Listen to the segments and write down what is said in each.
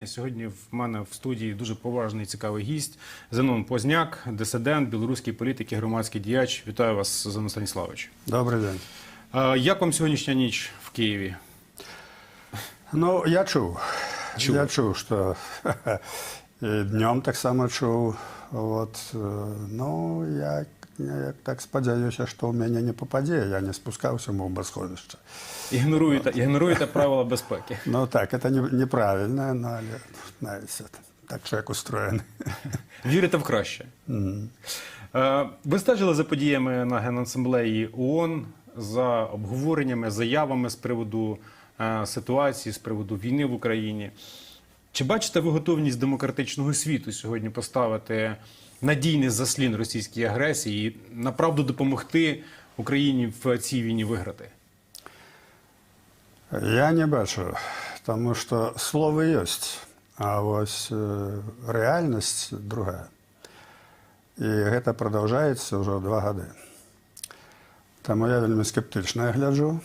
Сьогодні в мене в студії дуже поважний і цікавий гість Зенон Позняк, дисидент, білоруський політик і громадський діяч. Вітаю вас, Зенон Станіславович. Добрий день. Як вам сьогоднішня ніч в Києві? Ну, я чув. Я чув, що і днем так само чув. От, ну, я так сподіваюся, що в мене не попаде, я не спускався в бомбосховище. Ігноруєте правила безпеки. Ну так, це неправильно, але навіть так человек устроєний. Вірите в краще? Ви стежили за подіями на Генасамблеї ООН, за обговореннями, заявами з приводу ситуації, з приводу війни в Україні. Чи бачите ви готовність демократичного світу сьогодні поставити надійний заслін російській агресії і направду допомогти Україні в цій війні виграти? Я не бачу, тому що слово є, а ось реальність друга. І це продовжується вже 2 роки. Тому я вельми скептично гляджу.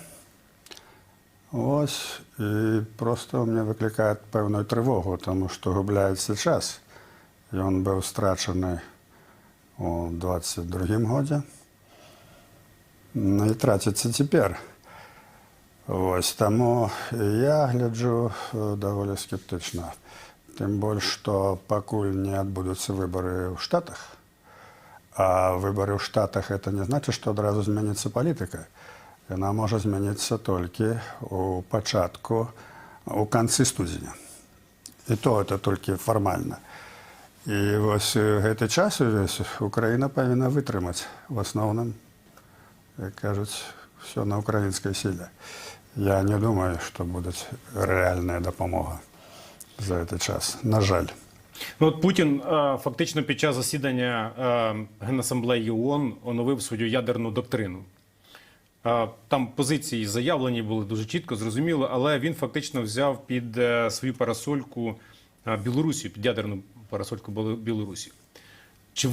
Ось, і просто мене викликає певну тривогу, тому що губляється час. І він був страчений у 22-му році. Ну і тратиться тепер. Ось, тому я гляджу доволі скептично. Тим більше, що покуль не відбудуться вибори в Штатах, а вибори в Штатах – це не значить, що одразу зміниться політика. Вона може змінитися тільки у початку, у кінці студня. І то це тільки формально. І ось цей час весь Україна повинна витримати. В основному, як кажуть, все на українській силі. Я не думаю, що буде реальна допомога за цей час. На жаль. Ну, от Путін фактично під час засідання Генасамблеї ООН оновив свою ядерну доктрину. Там позиції заявлені були дуже чітко, зрозуміло, але він фактично взяв під свою парасольку Білорусію, під ядерну парасольку Білорусі. Чи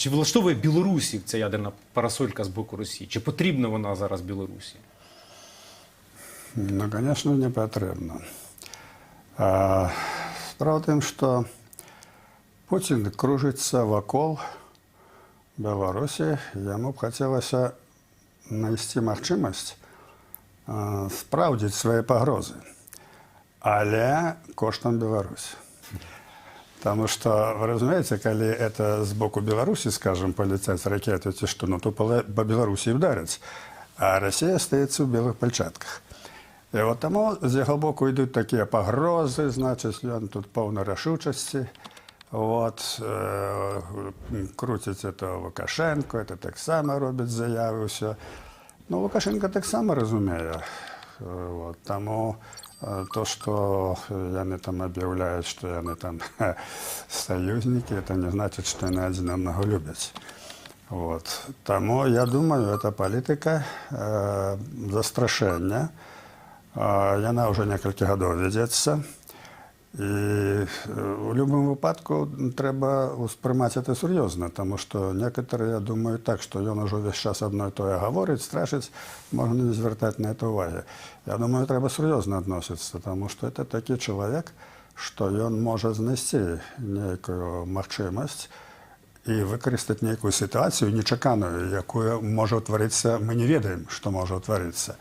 влаштовує білорусів ця ядерна парасолька з боку Росії? Чи потрібна вона зараз Білорусі? Ну, звісно, не потрібно. Справа в тім, що Путін кружиться вокруг Білорусі. Йому б хотілося знайти можливість справдити свої погрози, але коштом Білорусі. Тому що, ви розумієте, коли це з боку Білорусі, скажімо, полетять ракети, то по Білорусі вдарять, а Росія стається в білих перчатках. І от тому з його боку йдуть такі погрози, значить, він тут повна рішучості. От, крутить це Лукашенко, це так само робить заяви, все. Ну, Лукашенко так само розуміє. От, тому то, що вони там об'являють, що вони там союзники, це не значить, що вони один одного люблять. От. Тому, я думаю, ця політика застрашення, вона вже кілька років ведеться. І в будь-якому випадку треба сприймати це серйозно, тому що некоторі, я думаю, так, що він вже весь час одно і те говорить, страшить, можна не звертати на це уваги. Я думаю, треба серйозно відноситися, тому що це такий чоловік, що він може знайти неяку можливість і використати неяку ситуацію нечекану, яку може утворитися, ми не ведаємо, що може утворитися.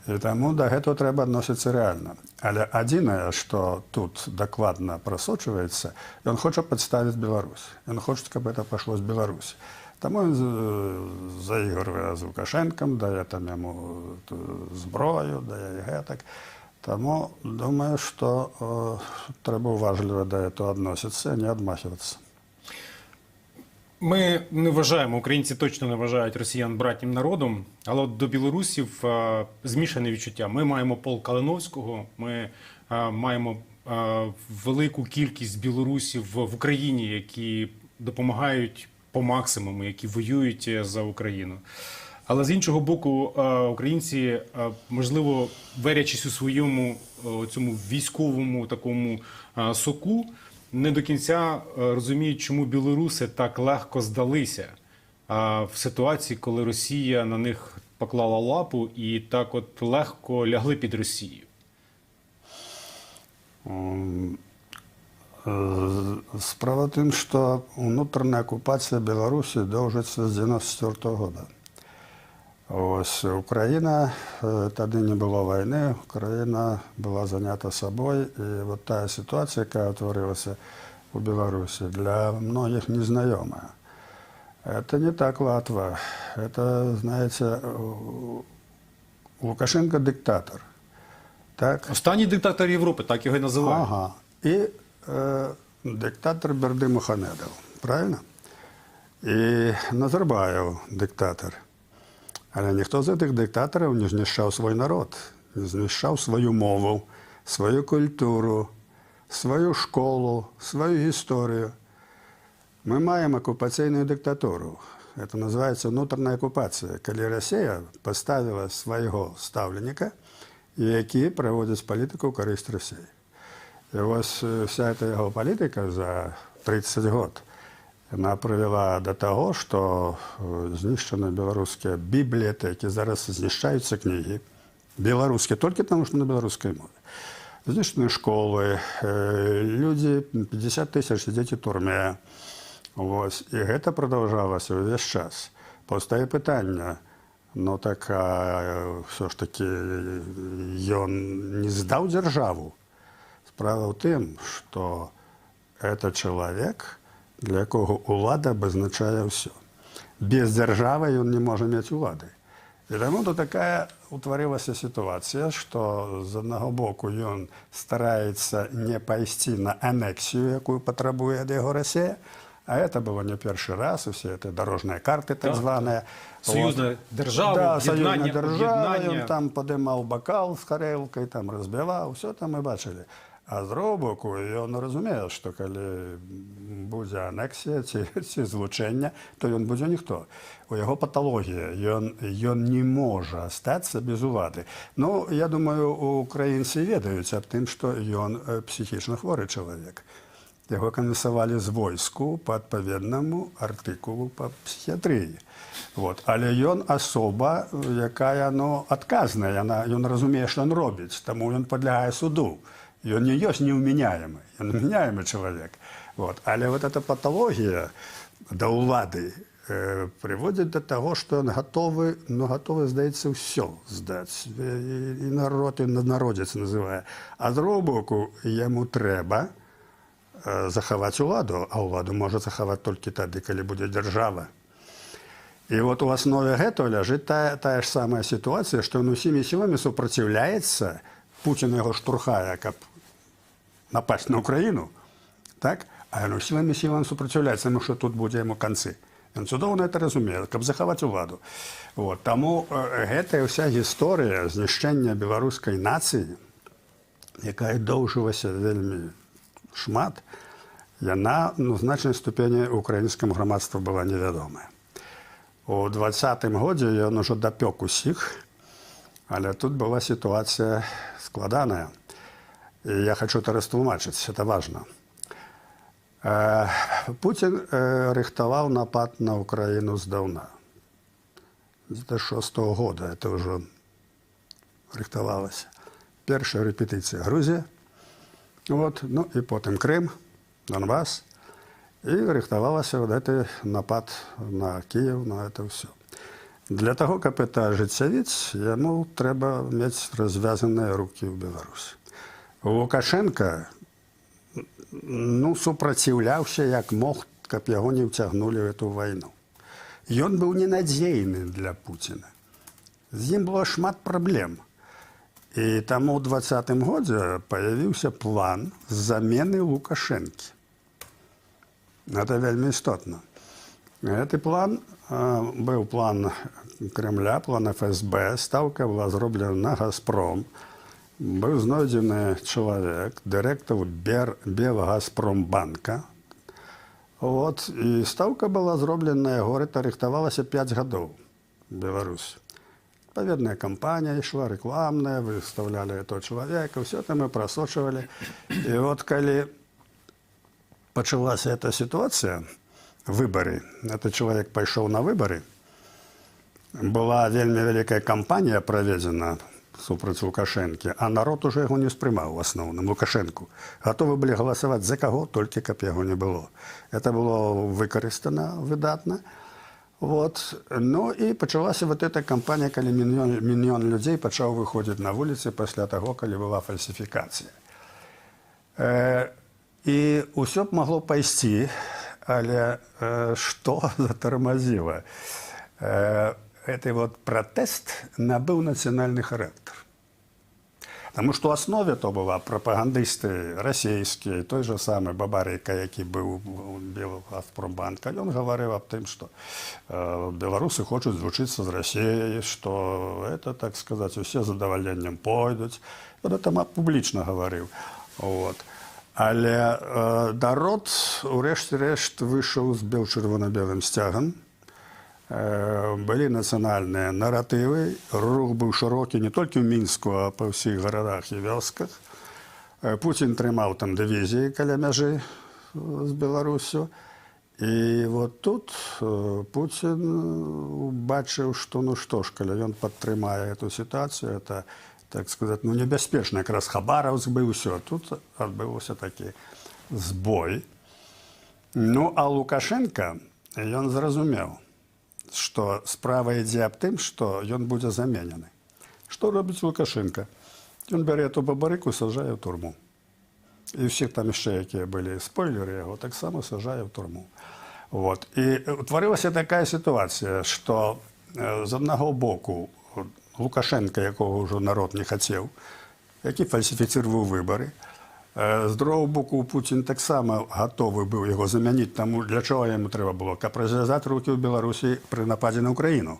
І тому до цього треба відноситися реально. Але єдине, що тут докладно просочується, він хоче підставити Білорусь. Він хоче, щоб це пішло з Білорусі. Тому він заігрує з Лукашенком, дає там йому зброю, дає геток. Тому думаю, що треба уважливо до цього відноситися, не відмахуватися. Ми не вважаємо, українці точно не вважають росіян братнім народом, але от до білорусів змішане відчуття. Ми маємо полк Калиновського, ми маємо велику кількість білорусів в Україні, які допомагають по максимуму, які воюють за Україну. Але з іншого боку, українці, можливо, варячись у своєму цьому військовому такому соку, не до кінця розуміють, чому білоруси так легко здалися в ситуації, коли Росія на них поклала лапу і так от легко лягли під Росію. Справа в тым, што ўнутраная акупацыя Беларусі доўжыцца з 94 года. Ось Украіна, тады не было вайны, Украіна была занята сабой, і вот тая сітуацыя, якая ўтварылася у Беларусі, для многіх незнаёмая. Это не так латва. Это, знаете, Лукашенко диктатор. Так? Останній диктатор Європи, так його і називають. Ага. І диктатор Берди Мухамедов. Правильно? І Назарбаєв диктатор. Але ніхто з цих диктаторів не знищав свій народ, не знищав свою мову, свою культуру, свою школу, свою історію. Ми маємо окупаційну диктатуру. Це називається внутрішня окупація, коли Росія поставила свого ставленника, які проводять політику в користь Росії. І ось вся ця його політика за 30 років, вона привела до того, що знищені білоруські бібліотеки, зараз знищаються книги. Білоруські, тільки тому, що на білоруській мові. Знищені школи, люди, 50 тисяч сидять у тюрмі. Ось. І це продовжалося увесь час. Постає питання, ну так все ж таки він не здав державу. Справа в тим, що це чоловік, для якого влада обозначає все. Без держави він не може мати влади. І тому то така утворилася ситуація, що з одного боку він старається не пойти на анексію, яку потребує від його Росія, а это было не перший раз, все это дорожные карты так званые. Союзна держава, да, союзна об'єднання, держава, об'єднання. він там подимав бокал з горілкою, там розбивав, все там ми бачили. А з другого боку, він розуміє, що коли буде анексія, ці злучення, то він буде ніхто. У його патологія, він не може остатися без влади. Ну, я думаю, українці ведають об тим, що він психічно хворий чоловік. Його комісували з війську по відповідному артикулу по психіатрії. Вот. Але він особа, яка відказна, він розуміє, що він робить, тому він підлягає суду. Він не є невміняємий, він вміняємий чоловік. Вот. Але вот эта патологія до влади приводить до того, що він готовий, здається, все здати. І народ, і народець називає. А з другого боку, йому треба заховати владу, а владу може заховати тільки тоді, коли буде держава. І от у основі цього лежить та ж сама ситуація, що він усіми силами супротивляється, Путін його штурхає, як напасть на Україну, так? А він усіми силами супротивляється, тому що тут буде йому кінці. Він чудово це розуміє, як заховати владу. От. Тому ця вся історія знищення білоруської нації, яка довжилася вельми шмат, яна в значній ступені українському громадству була невідома. У 20-му році він вже допек усіх, але тут була ситуація складана. І я хочу це розтлумачити, це важливо. Путін рихтував напад на Україну здавна. З 2006 року це вже рихтувалося. Перша репетиція Грузія. Вот. Ну і потім Крим, Донбас. І рихтувався вот цей напад на Київ, на це все. Для того, щоб це осуществити, йому треба мати розв'язані руки в Білорусі. Лукашенко супротивлявся як мог, щоб його не втягнули в цю війну. Він був ненадійний для Путіна. З ним було шмат проблем. І тому у 20-му році з'явився план заміни Лукашенки. Це вельми істотно. Цей план був план Кремля, план ФСБ, ставка була зроблена на «Газпром». Був знайдений чоловік, директор Белгазпромбанка. От, і ставка була зроблена на його, це рихтувалося 5 років в Білорусі. Відповідна кампанія йшла, рекламна, виставляли цього чоловіка, все це ми просочували. І от коли почалася ця ситуація, вибори, цей чоловік пішов на вибори, була вельми велика кампанія проведена супраць Лукашэнкі, а народ уже яго не ўспрымаў у асноўным, Лукашэнку. Гатовы былі галасаваць за каго, толькі каб яго не было. Это было выкарыстана выдатна. Вот. Ну і пачалася вот эта кампанія, калі мільён людзей пачаў выходзіць на вуліцы пасля таго, калі была фальсіфікацыя. І ўсё б магло пайсці, але што затармазіла? Гэты вот пратэст набыў нацыянальны характар. Таму што ў аснове то была прапагандысты расійскія, той жа самы Бабарыка, які быў у Белгазпромбанка, ён гаварыў аб тым, што беларусы хочуць злучыцца з Расіяй, што это, так сказаць, усе з задавальненнем пойдуць. Ён это публічна гаварыў. Вот. Але народ, урэшце рэшт, выйшаў з чырвона-белым сцягам. Былі нацыянальныя наратывы, рух быў шырокі не толькі ў Мінску, а па ўсіх гарадах і вёсках. Пуцін трымаў там дывізіі каля мяжы з Беларусю. І вот тут Пуцін убачыў, што ну што ж, калі ён падтрымае эту сітуацыю, это, так сказаць, ну небяспечна, якраз Хабаровск быў усё. Тут адбыўся такі збой. Ну, а Лукашенко, ён зразумеў, што справа ідзе аб тым, што ён будзе заменены. Што робіць Лукашенко? Ён бярэ эту Бабарыку і саджае ў турму. І ўсіх там яшчэ, якія былі спойлеры яго, таксама саджае ў турму. Вот. І утварылася такая сітуацыя, што з аднаго боку Лукашенка, якога ўжо народ не хацеў, які фальсіфіцыраваў выбары, з другого боку, Пуцін таксама гатовы быў яго замяніць, таму для чого яму трэба было? Каб развязаць рукі ў Беларусі пры нападзе на Украіну.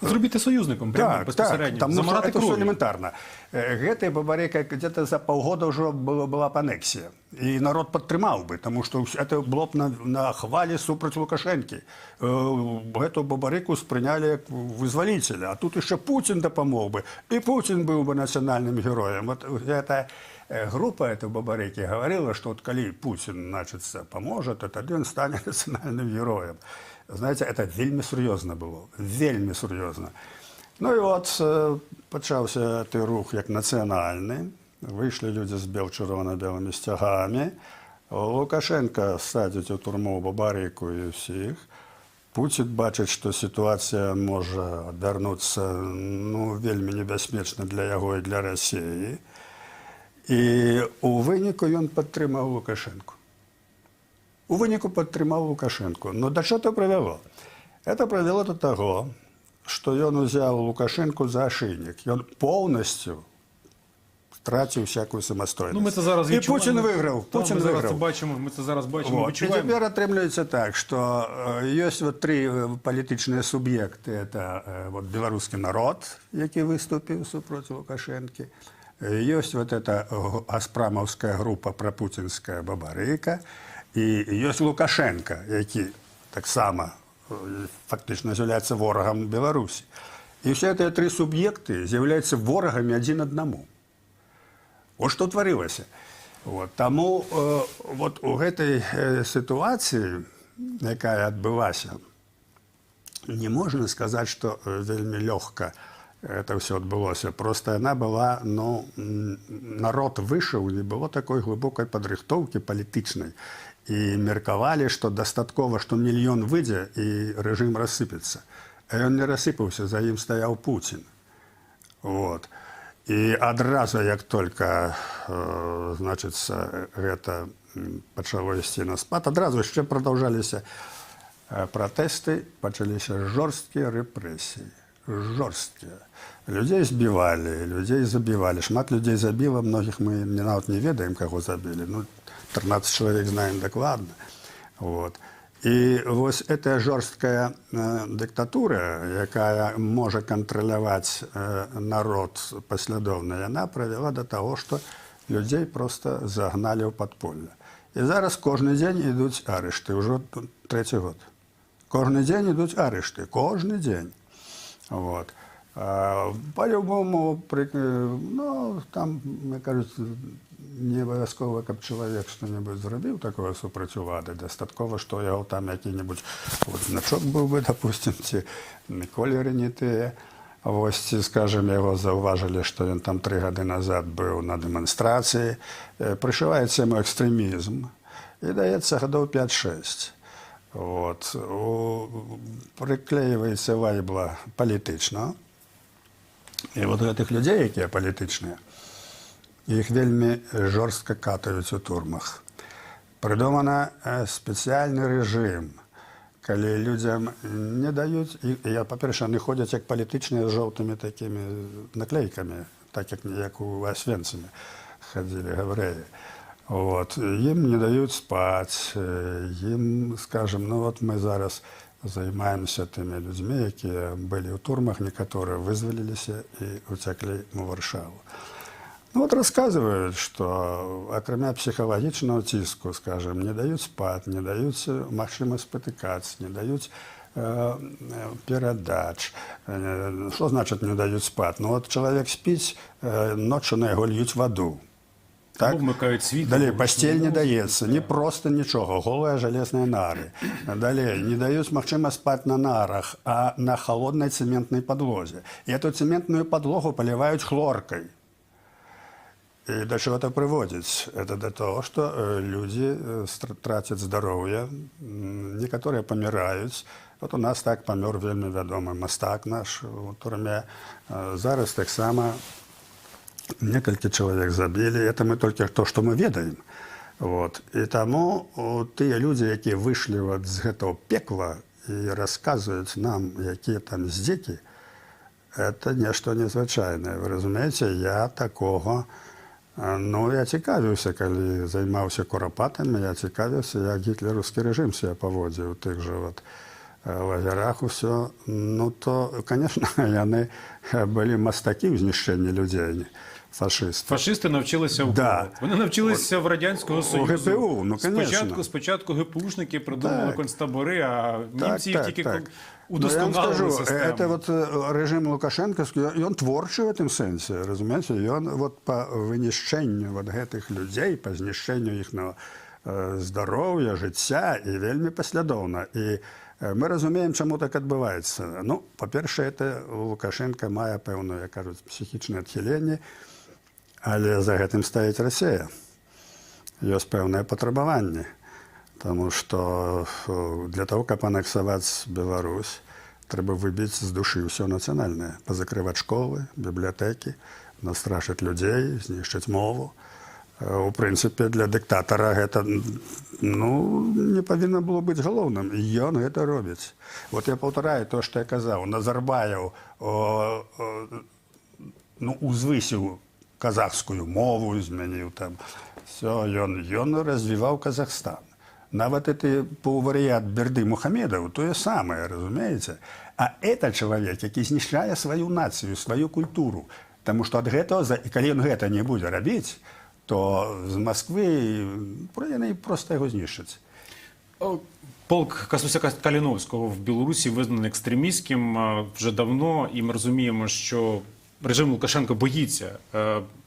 Зробіти союзником, прямо, безпосередньо, таму замарати што кров'ю. элементарна. Гэтай Бабарыка где-то за паўгода ўжо была б анексія. І народ падтрымаў бы, таму што это было б на хвалі супраць Лукашэнкі. Гэту Бабарыку спрынялі як вызваліцеля, а тут яшчэ Пуцін дапамог бы, і Пуцін быў бы нацыянальным героем. Вот гэта группа этой Бабарыки говорила, что вот коли Путин, значится, поможет, то тогда он станет национальным героем. Знаете, это вельми серьезно было, вельми серьезно. Ну и вот почався той рух як національний. Вийшли люди з червоно-білими стягами. Лукашенко садить у турму Бабарику і всіх. Путін бачить, що ситуація може обернутися вельми небезпечно для його і для Росії. І у виніку він підтримав Лукашенко. У виніку підтримав Лукашенко. Ну, до чого це привело? Це привело до того, що він взяв Лукашенко за ошейник. Він повністю втратив всяку самостоятельність. Ну, ми це зараз і Путін виграв. Путін ми виграв. Зараз це бачимо, ми це зараз бачимо, Вот. відчуваємо. І тепер отримується так, що є вот три політичні суб'єкти. Це вот, білоруський народ, який виступив супроти Лукашенки. Есть вот эта Газпромовская группа пропутинская Бабарыка, и есть Лукашенко, який так само фактично является ворогом Беларуси. И все эти три субъекты являются ворогами один одному. Вот что творилось. Вот. Тому вот у этой ситуации, якая отбылася, не можно сказать, что вельми легко это все отбылося. Просто она была, народ вышел, не было такой глубокой подрыхтовки политичной. И мерковали, что достатково, что миллион выйдет, и режим рассыпется. А он не рассыпался, за ним стоял Путин. Вот. И одразу, як только, значит, это почало ісці на спад, одразу ще продовжалися протесты, почалися жорсткі репресії. Жорсткие. Людей збивали, людей забивали. Шмат людей забило, многих мы не ведаем, кого забили. 13 человек знаем докладно. Вот. И вот эта жорсткая диктатура, якая может контролировать народ послідовно, она привела до того, что людей просто загнали в подполье. И зараз кожен день идут арешты, уже третий год. Кожен день идут арешты, кожен день. Вот. По-любому, там, мне кажется, не обов'язково, каб чоловік що-небудь зробив такого супроти влади, достатково, що його там який-небудь значок був би, допустим, ці кольори не ті. Вось, скажем, яго заўважылі, што ён там 3 гады назад быў на дэманстрацыі, прышываецца яму экстрэмізм і даецца гадоў 5-6. Вот. Прыклеиваецца вайбла палітычна. І вот гэтых людзей, якія палітычныя, іх вельмі жорстка катаюць у турмах. Прыдумана спецыяльны рэжым, калі людзям не даюць, і, па-перша, яны ходзяць як палітычныя з жоўтымі такімі наклейкамі, так як у Освенциме хадзілі гаврэі. Вот. Ім не даюць спаць, ім, скажем, ну вот мы зараз займаемся тымі людзьмі, якія былі ў турмах, некаторыя вызваліліся і уцяклі ў Варшаву. Ну вот рассказывают, что акрамя психологичного ціску, скажем, не дают спать, не дают магчымасць спотыкаться, не дают перадач. Что значит не дают спать? Ну вот человек спит, ночью на яго льют воду. Так? Вмикають світло. Далее, постель не даецца, не просто нічога, голыя жалезныя нары. Далее, не даюць магчымасць спаць на нарах, а на холодной цементной подлозе. И эту цементную подлогу поливают хлоркой. И до чего это приводит? Это до того, что люди тратят здоровье, некоторые помирают. Вот у нас так помер вельмі вядомы мастак наш у турме. Зараз так само некалькі человек забили. Это мы только то, что мы ведаем. Вот. И тому тыя люди, якія вышли вот з гэтого пекла и рассказывают нам, якія там здзекі, это нешто незвычайнае. Вы разумееце, я такого... Ну, я цікавіўся, калі займаўся курапатамі, я цікавіўся, як гітлераўскі рэжым себя паводзіў у тых жа вот лагерах усё. Ну, то, конечно, яны былі мастакі ў знішчэнні людзей, фашисты. Фашисти навчилися у Да. кого? Вони навчилися в Радянського Союзу. ГПУ, ну, конечно. Спочатку ГПУшники придумали Так. концтабори, а німці їх тільки Ну, я вам удосконалили скажу, систему. это вот режим Лукашенковский, он творчий в этом сенсе, разумеете, и он вот по вынішчэнню вот гэтых людей, по знішчэнню ихного здоровья, жыцця, и вельмі паслядоўна. И мы разумеем, чему так адбываецца. Ну, по-перше, это Лукашенко мае пэўную, як кажуць, психічнае адхіленне, але за гэтым стаіць Россия. Ёсць пэўнае патрабаванне. Потому что для того, как аннексовать Беларусь, треба выбить с души все национальное. Позакрывать школы, библиотеки, настрашить людей, знищить мову. У принципе, для диктатора это ну, не повинно было быть головным. И он это робит. Вот я повторяю то, что я казав. Назарбаєв ну, узвысив казахскую мову, змінив там. Все, он розвивав Казахстан. Нават это паўварыят Берды Мухамедов, то самое, разумеете. А это человек, який знішчае свою нацию, свою культуру. Потому что от гэтага, и калі он гэта не будзе рабіць, то з Москвы яны просто його знішчаць. Полк Касуся Каліновського в Білорусі визнаний екстремістським вже давно, і ми розуміємо, що режим Лукашенко боїться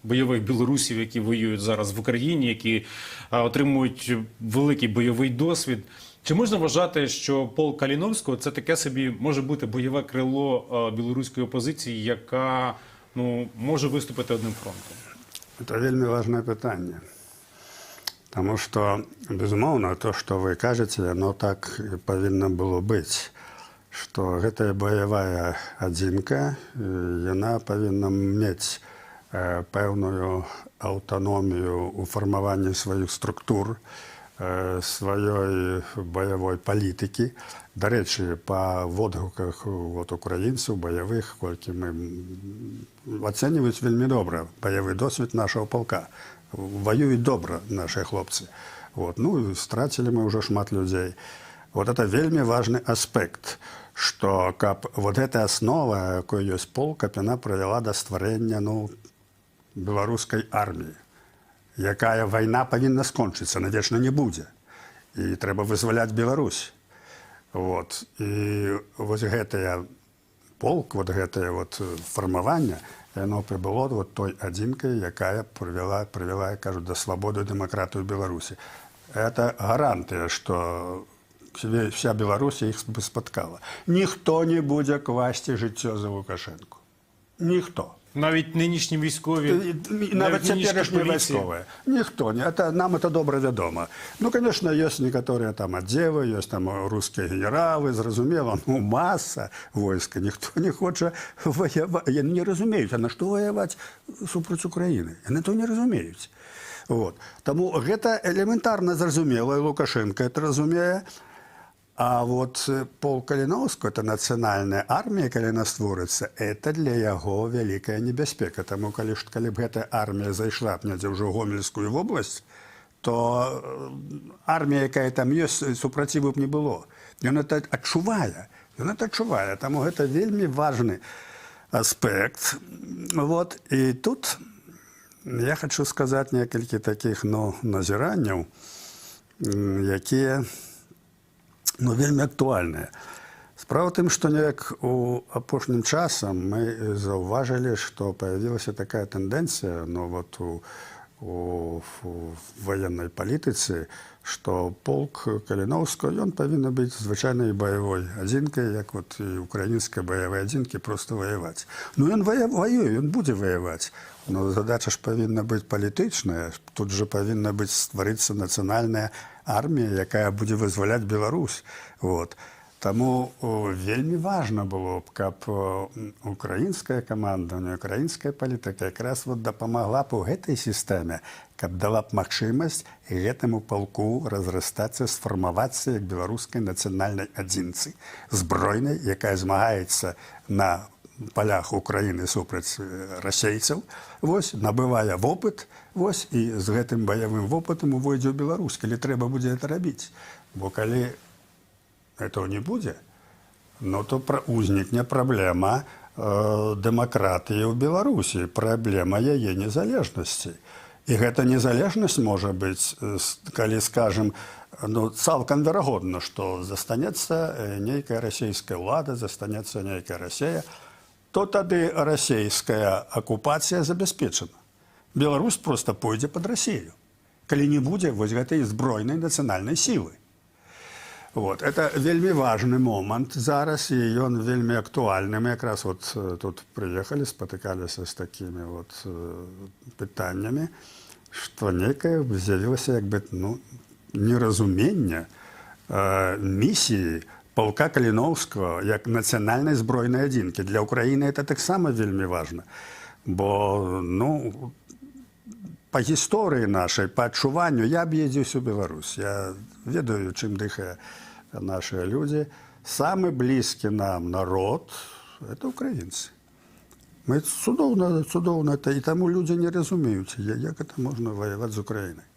бойових білорусів, які воюють зараз в Україні, які отримують великий бойовий досвід. Чи можна вважати, що полк Каліновського – це таке собі може бути бойове крило білоруської опозиції, яка може виступити одним фронтом? Це вельми важне питання. Тому що, безумовно, то, що ви кажете, воно так і повинно було бути. Что гэтая боевая адзінка, яна павінна мець пэўную аўтаномію ў фармаванні сваіх структур, сваёй баявой палітыкі. Дарэчы, па водгуках вот, украінцаў, баявых, колькі мы ацэньваюць вельмі добра баявы досвед нашего полка. Воююць добра наши хлопцы. Вот. Ну, страцілі мы ўжо шмат людзей. Вот это вельмі важны аспект, что каб вот эта основа, якой ёсць полк, каб яна прывяла да стварэння беларускай арміі, якая вайна павінна скончыцца, навечна не будзе. І трэба вызваляць Беларусь. Вот. І вось гэтая полк, вот гэтае вот фармаванне, яно прыбыло вот той адзінкай, якая прывяла, я кажу, да свабоды і дэмакратыю Беларусі. Это гарантыя, што вся Беларусь их бы спаткала. Ніхто не будзе класці жыццё за Лукашенко. Ніхто. Навіть нинішні військові, Навіть нинішні теперішні поліції. військові. Ніхто. Нам це добре відомо. Ну, звісно, є некоторі там відділи, є там русські генерали, зрозуміло, ну, маса війська. Ніхто не хоче воювати. Вони не розуміють, а на що воювати супроти України? Вони то не розуміють. Вот. Тому це елементарно зрозуміло, і Лукашенко це розуміє. А вот полк Каліновського, це національна армія, коли вона створиться, це для його велика небезпека. Тому коли б ця армія зайшла б недзе вже в Гомельську область, то армія, яка там є, супротиву б не було. Він це відчуває. Він це відчуває. Тому це вельми важливий аспект. Вот. І тут я хочу сказати кілька таких назирань, які вельми актуальныя. Справа в тым, што неяк у апошнім часам мы заўважылі, што появілася такая тэндэнцыя у военной палітыцы, што полк Каліновскага, ён павінен быць звычайнай баявой адзінкай, як і украінскія баявыя адзінкі, проста ваяваць. Ну, ён воюе, ён будзе ваяваць. Но задача ж павінна быць палітычная. Тут жа павінна быць стварыцца нацыянальная армія, якая будзе вызваляць Беларусь. Вот. Таму вельмі важна было б, каб украінская камандаванне, украінская палітыка якраз дапамагла б у гэтай сістэме, каб дала б магчымасць гэтаму палку разрастацца, сфармавацца як беларускай нацыянальнай адзінцы, збройнай, якая змагаецца на полях Украины супраць расейцаў, вось, набывае вопыт, вось, і з гэтым баявым вопытам увойдзе ў Беларусь, калі трэба будзе гэта рабіць. Бо калі этого не будзе, ну, то узнікне праблема дэмакратыі ў Беларусі, праблема яе незалежнасці. І гэта незалежнасць можа быць, калі, скажем, цалкам верагодна, што застанецца нейкая расійская ўлада, застанецца нейкая Расія, то тады расійская акупацыя забяспечана. Беларусь проста пойдзе пад Расію, калі не будзе вось гэтай збройнай нацыянальнай сілы. Вот. Это вельмі важны момант зараз, і ён вельмі актуальны. Мы якраз тут прыехалі, спатыкаліся з такімі пытаннямі, што нейкае з'явілася неразуменне місіі полка Каліновскага як нацыянальнай збройнай адзінкі. Для Украіны это таксама вельмі важна. Бо, па гісторыі нашай, па адчуванню, я аб'ездзіўся ў Беларусь. Я ведаю, чым дыхае нашыя людзі. Самы блізкі нам народ – это украінцы. Мы цудоўна, і таму людзі не разумеюць, як это можна ваяваць з Украінай.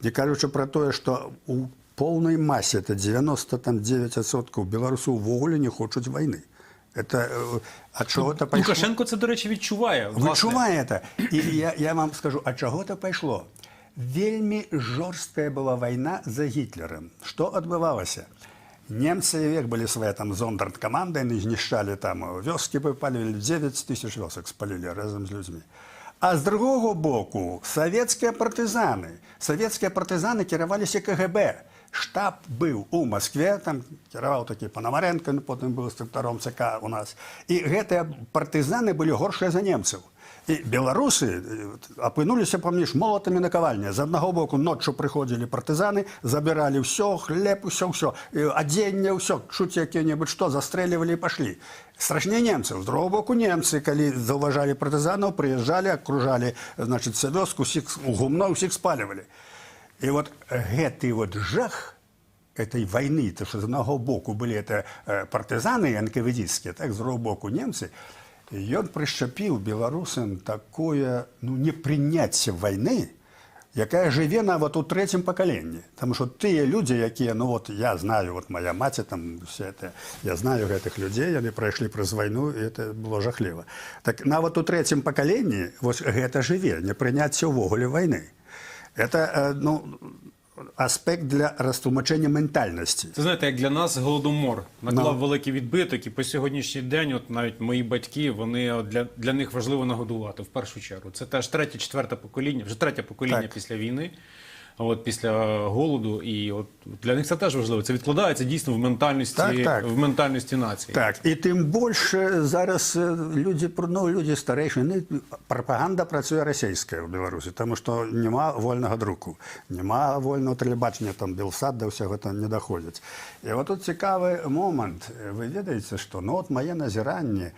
Не кажучы пра тое, што у полной масе, это 99% беларусаў увогуле не хочуць вайны. Это от чего-то пошло. Лукашенко це, до речі, відчуває. Відчуває це. І я вам скажу, от чого-то пішло. Вельми жорсткая была война за Гитлером. Что отбывалося? Немцы век были своей там зондеркомандой, они знищали там вёски, выпалили, 9 тысяч вёсок спалили разом с людьми. А с другого боку советские партизаны кіраваліся КГБ. Штаб быў у Москве, там кіраваў такі Пономаренко, потым быў інструктаром ЦК у нас. І гэтыя партызаны былі горшыя за немцаў. І беларусы апынуліся паміж молатамі накавальня. З аднаго боку ноччу прыходзілі партызаны, забіралі ўсё, хлеб, ўсё, адзенне, ўсё, чуць якія-небудзь што, застрэлівалі і пашлі. Страшней немцаў. З другого боку немцы, калі заўважалі партызанаў, прыязджалі, акружалі, значыць, вёску, у гумно ўсіх спалівалі. І вот гэты жах этой войны, то что з одного боку были это партизаны НКВДские, так, з другого боку немцы, ён прищепіў беларусам такое непрыняцце войны, якая жыве нават у трэцім пакаленні. Тому что тыя людзі, якія, я знаю, моя маці там, все это, я знаю гэтых людзей, яны прайшлі праз вайну, і это было жахліва. Так нават у трэцім пакаленні вось гэта жыве, непрыняцце ўвогуле войны. Это аспект для розтлумачення ментальності. Це, знаєте, як для нас Голодомор наклав великий відбиток, і по сьогоднішній день, навіть мої батьки, для них важливо нагодувати, в першу чергу. Це теж третє-четверте покоління, вже третє покоління після війни. після голоду. І от для них це теж важливо. Це відкладається дійсно в ментальності, Так. в ментальності нації. Так, і тим більше зараз люди старіші, пропаганда працює російська в Білорусі, тому що нема вольного друку, нема вольного телебачення, там Білсат до всього там не доходить. І от тут цікавий момент. Ви ведаєте, що от моє назирання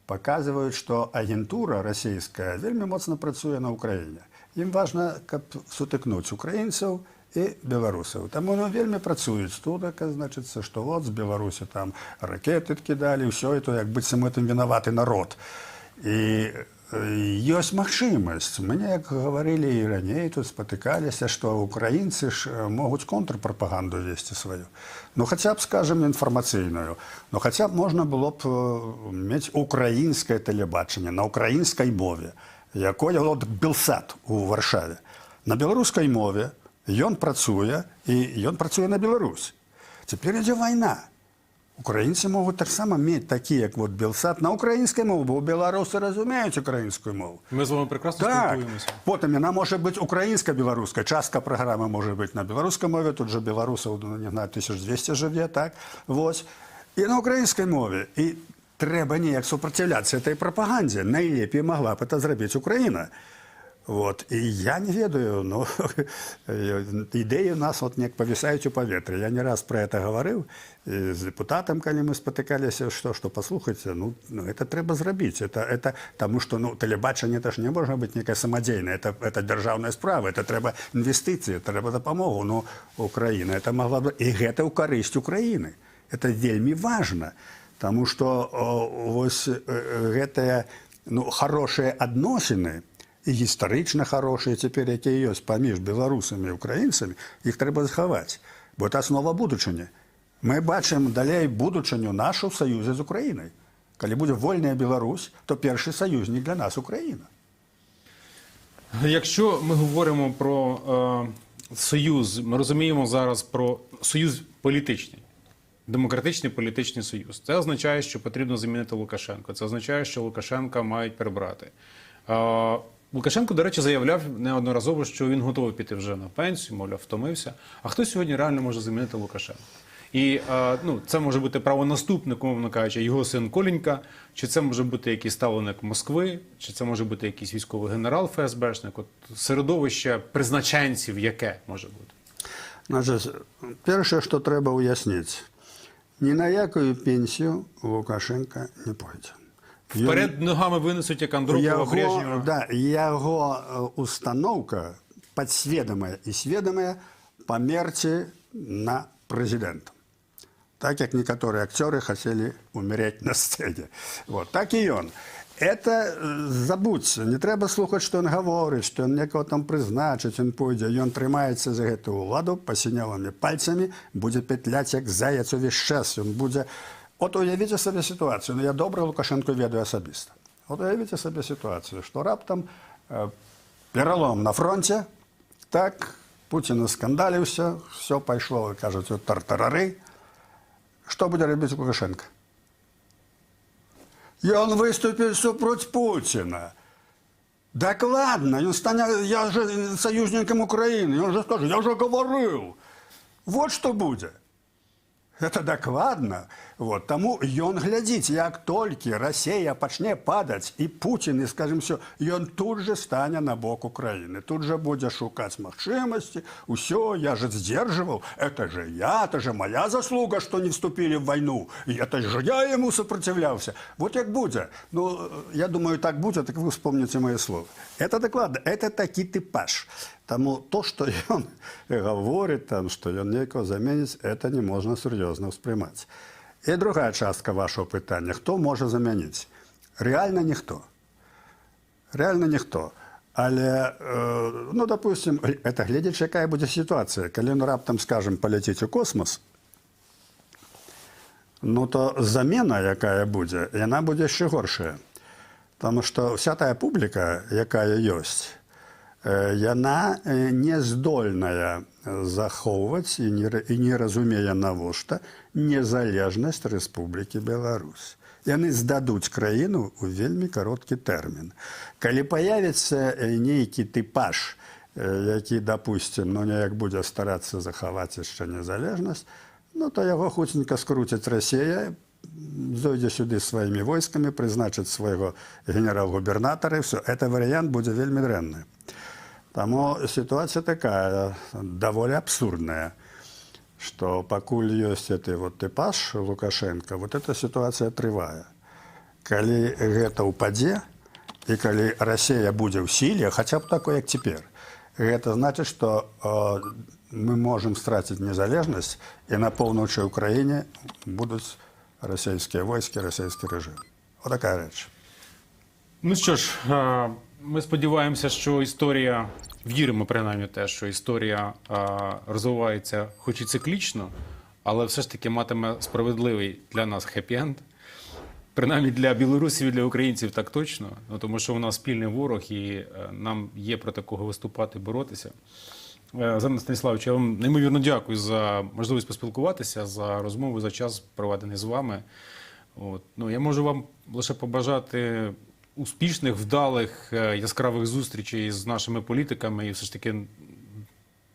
показують, що агентура російська вельми моцно працює на Україні. Їм важливо, каб сутикнути українців і білорусів. Там вони вельми працюють тут, значиться, що от з Білорусі там ракети кидали, все, і то як быццам цим винуватий народ. І ёсць магчымасць. Мне, як говорили і раней, тут спатыкаліся, што украінцы ж могуць контрпрапаганду весці сваю. Ну, хаця б, скажем, інфармацыйную. Ну, хаця б можна было б мець украінскае тэлебачанне на украінскай мове, якое от Белсат у Варшаве. На беларускай мове ён працуе, і ён працуе на Беларусь. Цяпер ідзе вайна. Украінцы могуць таксама мець такі, як вот Белсат, на украінскай мове, бо беларусы разумеюць украінскую мову. Ми з вами прекрасно спілкуємося. Потым яна можа быць украінска-беларуская, частка праграмы можа быць на беларускай мове, тут же беларусаў, не знаю, 1200 жыве, так, вось. І на украінскай мове. І трэба неяк супраціўляцца этой прапагандзе. Найлепей магла б это зрабіць Украіна. Вот. І я не ведаю, ну, ідэі у нас вот неяк павісаюць у паветры. Я не раз про это говорил з депутатам, калі мы спатыкаліся, что послухайте, ну, это трэба зрабіць. Это, тому что, ну, тэлебачанне это ж не можа быць некая самадзейная, это дзяржаўная справа, это трэба інвестыцыі, трэба дапамогу, ну, Украіна, это могла бы, і гэта ў карысць Украіны. Это вельмі важна, тому что вось гэтыя, ну, хорошыя адносіны, і гістарычна хорошыя цяпер, якія ёсць паміж беларусамі і украінцамі, іх трэба захаваць, бо это аснова будучыні. Мы бачым далей будучыню нашу ў саюзе з Украінай. Калі будзе вольная Беларусь, то першы саюзнік для нас Україна. Якщо ми говоримо про союз, ми розуміємо зараз про союз політичний. Демократичний політичний союз. Це означає, що потрібно замінити Лукашенка. Це означає, що Лукашенка мають прибрати. Лукашенко, до речі, заявляв неодноразово, що він готовий піти вже на пенсію, мовляв, втомився. А хто сьогодні реально може замінити Лукашенка? І ну, це може бути правонаступник, умовно кажучи, його син Коленька, чи це може бути якийсь ставленик Москви, чи це може бути якийсь військовий генерал ФСБшник. От середовище призначенців яке може бути? Значить, перше, що треба уяснити, ні на яку пенсію Лукашенка не пойде. Вперед ногами винесуть, як Андропова, Брежнєва. Да, його установка підсвідома і свідома померти на президента. Так, як некоторые актеры хотели умереть на сцене. Вот, так и он. Это забудьте. Не треба слухати, що він говорить, що він некого там призначить, він пойде. Він тримається за эту владу посинелыми пальцами, буде петлять, як заяць увесь час. Він буде... От уявіть собі ситуацію. Ну, я добре Лукашенко ведаю особисто. От уявіть собі ситуацію, що раптом перелом на фронті, так, Путін скандалився, все пішло, ви кажете, тартарари. Що буде робити Лукашенко? И он выступит супротив Путина. Докладно. Он станет, я же союзником Украины. Он же скажет, я же говорил. Вот что будет. Это докладно. Вот. Тому ён глядзіць, як толькі Расія пачне падаць, і Путін, і, скажем, все, ён тут же стане на бок Украины. Тут же будзе шукаць магчымасці. Усё, я же сдерживал. Это же моя заслуга, что не вступили в войну. И это же я ему сопротивлялся. Вот як будзе. Ну, я думаю, так будет, так вы вспомните мои слова. Это докладно. Это такі типаж. Тому то, что он говорит, там, что он некого заменить, это не можно серьезно воспринимать. И другая частка вашего питания. Кто может заменить? Реально ніхто. Реально ніхто. Але, ну, допустим, это глядячи, яка буде ситуація. Коли він раптом, скажем, полетить у космос, ну, то замена, яка буде, вона буде ще горшая. Тому що вся та публіка, яка є, яна не здольная захоўваць і не разумее навошта незалежнасць Рэспублікі Беларусь. Яны здадуць краіну ў вельмі кароткі тэрмін. Калі паявіцца нейкі тыпаж, які, допустим, ну неяк будзе старацца захаваць яшчэ незалежнасць, ну то яго хуценька скруціць Расія, зойдзе сюды сваімі войскамі, прызначыць свайго генерал-губернатара, і все, это варыянт будзе вельмі дрэнны. Таму сітуацыя такая, даволі абсурдная, што пакуль ёсць гэты вот тыпаж Лукашенко, вот эта сітуацыя трывае. Калі гэта ўпадзе, і калі Расія будзе ў сіле, хаця б такой, як цяпер, гэта значыць, што мы можам страціць незалежнасць, і на поўначы ўкраіне будуць расійскія войскі, расійскі рэжым. Ось така рэч. Ну що ж, ми сподіваємося, що історія, віримо принаймні те, що історія розвивається хоч і циклічно, але все ж таки матиме справедливий для нас хеппі-енд. Принаймні для білорусів і для українців так точно, ну, тому що у нас спільний ворог і нам є проти кого виступати, боротися. Зерна Станіславович, я вам неймовірно дякую за можливість поспілкуватися, за розмову, за час, проведений з вами. От. Ну, я можу вам лише побажати успішних, вдалих, яскравих зустрічей з нашими політиками і все ж таки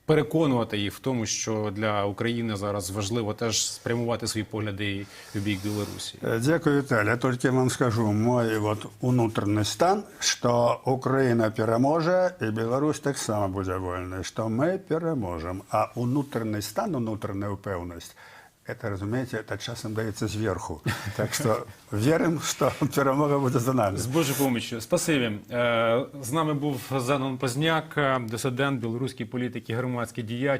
переконувати їх в тому, що для України зараз важливо теж спрямувати свої погляди в бік Білорусі. Дякую, Віталій. Тільки вам скажу, мой вот внутрішній стан, що Україна переможе, і Білорусь так само буде вольна, що ми переможемо. А внутрішній стан, внутрішня впевненість, это, разумеете, это часом дається зверху. Так що віримо, що перемога буде за нами. З Божою поміччю. Спасибі. З нами був Зенон Позняк, дисидент, білоруський політик і громадський діяч.